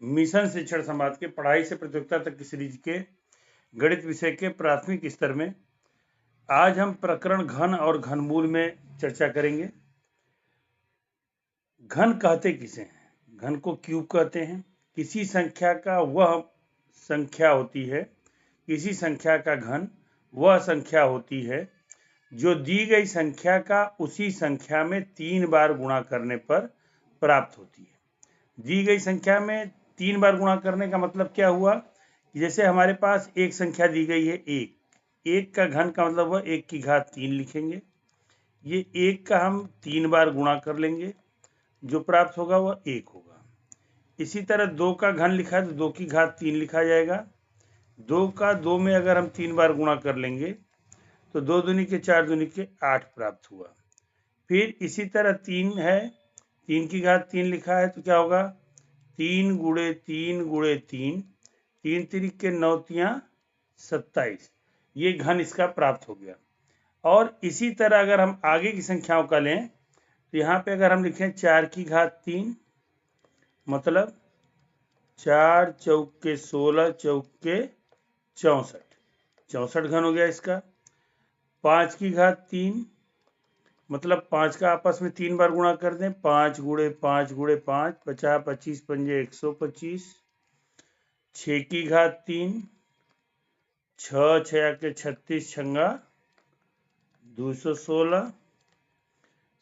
Mission शिक्षण संवाद के पढ़ाई से प्रतियोगिता तक की सीरीज के गणित विषय के प्राथमिक स्तर में आज हम प्रकरण घन और घनमूल में चर्चा करेंगे। घन कहते किसे हैं? घन को क्यूब कहते हैं। किसी संख्या का वह संख्या होती है, किसी संख्या का घन वह संख्या होती है जो दी गई संख्या का उसी संख्या में 3 बार गुणा करने पर प्राप्त होती है। दी गई संख्या में 3 बार गुणा करने का मतलब क्या हुआ? जैसे हमारे पास एक संख्या दी गई है एक का घन का मतलब वह 1 की घात 3 लिखेंगे। ये 1 का हम 3 बार गुणा कर लेंगे, जो प्राप्त होगा वह 1 होगा। इसी तरह 2 का घन लिखा है तो 2 की घात 3 लिखा जाएगा। 2 का 2 में अगर हम 3 बार गुणा कर लेंगे तो 2 दूनी के 4 दूनी के 8 प्राप्त हुआ। फिर इसी तरह 3 है, 3 की घात 3 लिखा है तो क्या होगा? 3 गुणे 3 गुणे 3, 3 तिरिक के 9 तियां 27, ये घन इसका प्राप्त हो गया। और इसी तरह अगर हम आगे की संख्याओं का लें तो यहाँ पे अगर हम लिखें 4 की घात 3, मतलब 4 चौके 16 चौके 64, 64 घन हो गया इसका। 5 की घात 3, मतलब 5 का आपस में 3 बार गुणा कर दें, 5 गुणे 5 गुणे 5, 50 25 पंजे 125। 6 की घात 3, 6 छया के 36 छंगा 216।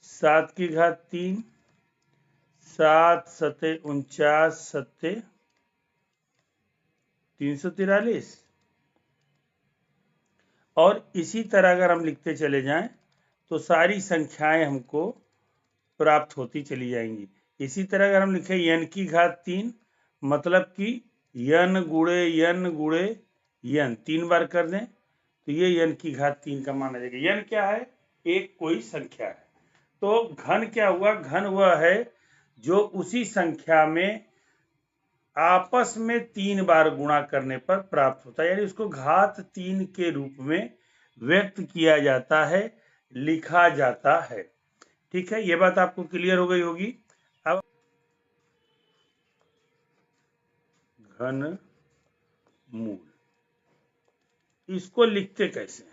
7 की घात 3, 7 सते 49 सत्ते 343। और इसी तरह अगर हम लिखते चले जाएं तो सारी संख्याएं हमको प्राप्त होती चली जाएंगी। इसी तरह अगर हम लिखें n की घात 3, मतलब कि n गुणे n 3 बार कर दें तो ये n की घात 3 का माना जाएगा। n क्या है? एक कोई संख्या है। तो घन क्या हुआ? घन वह है जो उसी संख्या में आपस में 3 बार गुणा करने पर प्राप्त होता है, यानी उसको घात 3 के रूप में व्यक्त किया जाता है, लिखा जाता है। ठीक है, ये बात आपको क्लियर हो गई होगी। अब घन मूल, इसको लिखते कैसे हैं?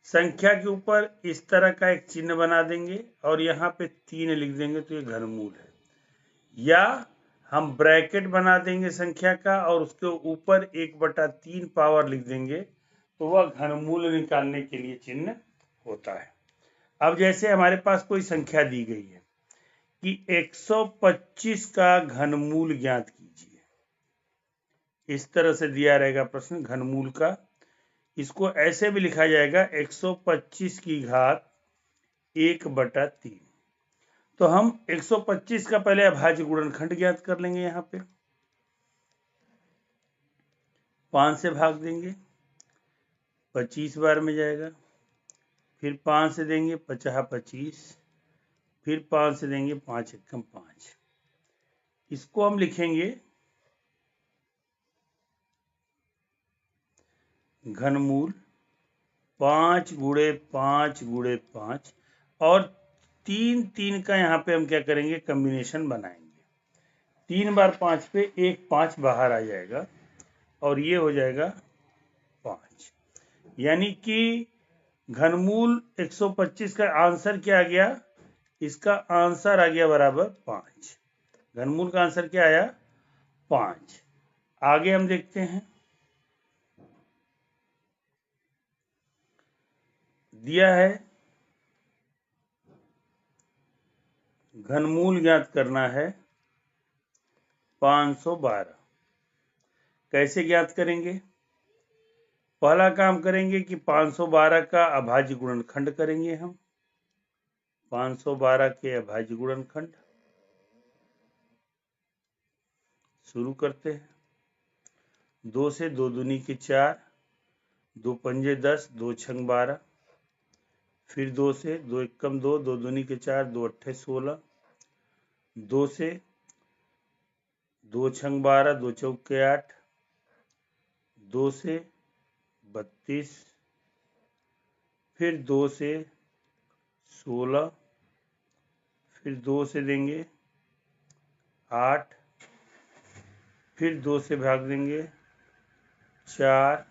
संख्या के ऊपर इस तरह का एक चिन्ह बना देंगे और यहाँ पे 3 लिख देंगे तो ये घनमूल है। या हम ब्रैकेट बना देंगे संख्या का और उसके ऊपर 1/3 पावर लिख देंगे तो वह घनमूल निकालने के लिए चिन्ह होता है। अब जैसे हमारे पास कोई संख्या दी गई है कि 125 का घनमूल ज्ञात कीजिए, इस तरह से दिया रहेगा प्रश्न घनमूल का। इसको ऐसे भी लिखा जाएगा 125 की घात 1/3। तो हम 125 का पहले अभाज्य गुणनखंड ज्ञात कर लेंगे। यहाँ पे 5 से भाग देंगे, 25 बार में जाएगा। फिर 5 से देंगे 50 25, फिर 5 से देंगे 5 एकम 5। इसको हम लिखेंगे घनमूल 5 गुणे 5 गुणे 5, और 3 का यहाँ पे हम क्या करेंगे? कॉम्बिनेशन बनाएंगे। 3 बार 5 पे 1 5 बाहर आ जाएगा और ये हो जाएगा 5, यानी कि घनमूल 125 का आंसर क्या आ गया? इसका आंसर आ गया बराबर 5। घनमूल का आंसर क्या आया? 5। आगे हम देखते हैं, दिया है घनमूल ज्ञात करना है 512। कैसे ज्ञात करेंगे? पहला काम करेंगे कि 512 का अभाज्य गुणनखंड करेंगे हम। 512 के अभाज्य गुणनखंड शुरू करते हैं। 2 से 2 दूनी के 4, 2 पंजे 10, 2 छंग 12। फिर 2 से 2 एकम 2, 2 दूनी के 4, 2 अट्ठे 16। 2 से 2 छंग 12, 2 चौके 8, 2 से 32, फिर 2 से 16, फिर 2 से देंगे 8, फिर 2 से भाग देंगे 4,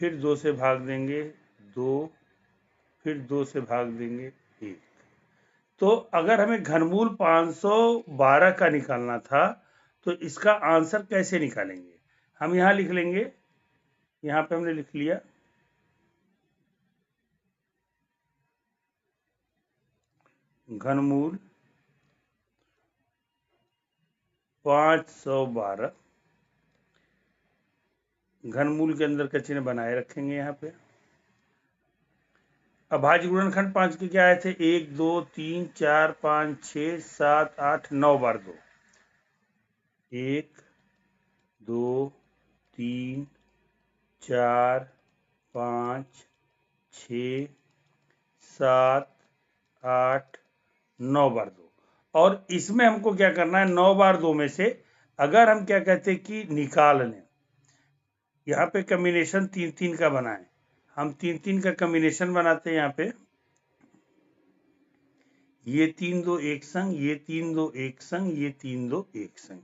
फिर 2 से भाग देंगे 2, फिर 2 से भाग देंगे 1। तो अगर हमें घनमूल 512 का निकालना था तो इसका आंसर कैसे निकालेंगे? हम यहाँ लिख लेंगे, यहाँ पे हमने लिख लिया घनमूल 512, घनमूल के अंदर का चिन्ह बनाए रखेंगे यहाँ पे। अभाज्य गुणनखंड 5 के क्या आए थे? 1 2 3 4 5 6 7 8 9 बार 2। 1 2 3 4 5 6 7 8 9 बार 2। और इसमें हमको क्या करना है? 9 बार 2 में से अगर हम क्या कहते हैं कि निकाल लें, यहाँ पे कम्बिनेशन 3-3 का बना है, हम 3-3 का कम्बिनेशन बनाते हैं। यहाँ पे ये 3 2 एक संग, ये 3 2 एक संग, ये 3 2 एक संग,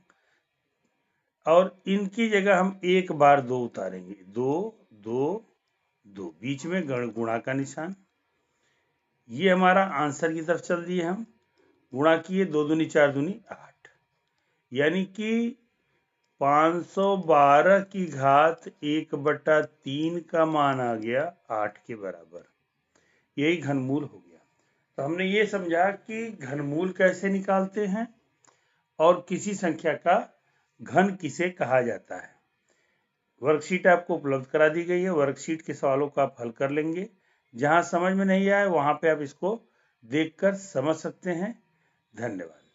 और इनकी जगह हम 1 बार 2 उतारेंगे। 2 2 2, बीच में गुणा का निशान। ये हमारा आंसर की तरफ चल दिए, हम गुणा किए, 2 दूनी 4 दूनी 8, यानी कि 512 की घात 1/3 का मान आ गया 8 के बराबर। यही घनमूल हो गया। तो हमने ये समझा कि घनमूल कैसे निकालते हैं और किसी संख्या का घन किसे कहा जाता है। वर्कशीट आपको उपलब्ध करा दी गई है, वर्कशीट के सवालों को आप हल कर लेंगे। जहां समझ में नहीं आए वहां पे आप इसको देखकर समझ सकते हैं। धन्यवाद।